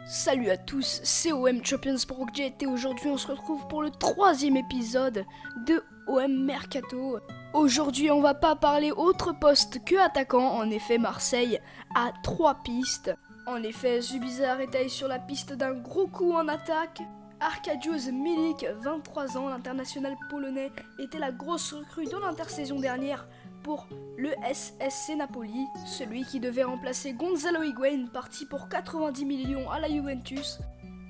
Salut à tous, c'est OM Champions Project et aujourd'hui on se retrouve pour le 3e épisode de OM Mercato. Aujourd'hui on va pas parler autre poste que attaquant, en effet Marseille a 3 pistes. En effet Zubizar est allé sur la piste d'un gros coup en attaque. Arkadiusz Milik, 23 ans, l'international polonais, était la grosse recrue de l'intersaison dernière pour le SSC Napoli, celui qui devait remplacer Gonzalo Higuaín, parti pour 90 millions à la Juventus.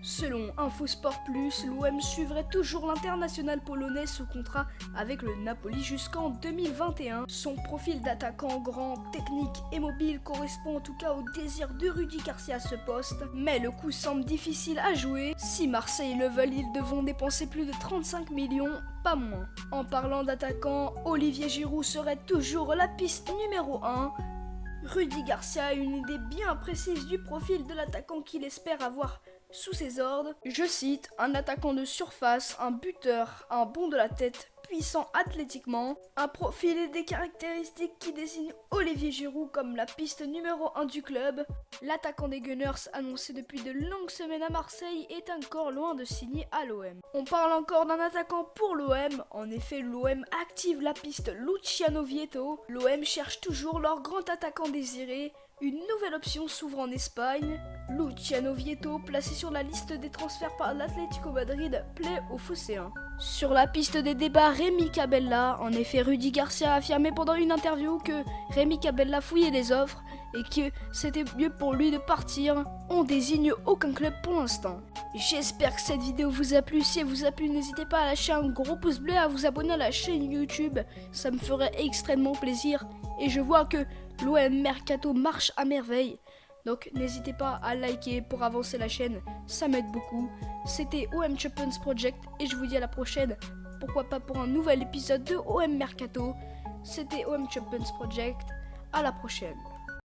Selon Infosport Plus, l'OM suivrait toujours l'international polonais sous contrat avec le Napoli jusqu'en 2021. Son profil d'attaquant grand, technique et mobile correspond en tout cas au désir de Rudi Garcia à ce poste, mais le coup semble difficile à jouer. Si Marseille le veulent, ils devront dépenser plus de 35 millions, pas moins. En parlant d'attaquant, Olivier Giroud serait toujours la piste numéro 1. Rudi Garcia a une idée bien précise du profil de l'attaquant qu'il espère avoir sous ses ordres. Je cite, un attaquant de surface, un buteur, un bon de la tête, puissant athlétiquement, un profil et des caractéristiques qui désignent Olivier Giroud comme la piste numéro 1 du club. L'attaquant des Gunners, annoncé depuis de longues semaines à Marseille, est encore loin de signer à l'OM. On parle encore d'un attaquant pour l'OM. En effet, l'OM active la piste Luciano Vietto. L'OM cherche toujours leur grand attaquant désiré. Une nouvelle option s'ouvre en Espagne. Luciano Vietto, placé sur la liste des transferts par l'Atlético Madrid, plaît aux Phocéens. Sur la piste des débats, Rémi Cabella. En effet, Rudi Garcia a affirmé pendant une interview que Rémi Cabella fouillait les offres et que c'était mieux pour lui de partir. On désigne aucun club pour l'instant. J'espère que cette vidéo vous a plu. Si elle vous a plu, n'hésitez pas à lâcher un gros pouce bleu et à vous abonner à la chaîne YouTube. Ça me ferait extrêmement plaisir. Et je vois que l'OM Mercato marche à merveille. Donc n'hésitez pas à liker pour avancer la chaîne, ça m'aide beaucoup. C'était OM Champions Project et je vous dis à la prochaine. Pourquoi pas pour un nouvel épisode de OM Mercato. C'était OM Champions Project, à la prochaine.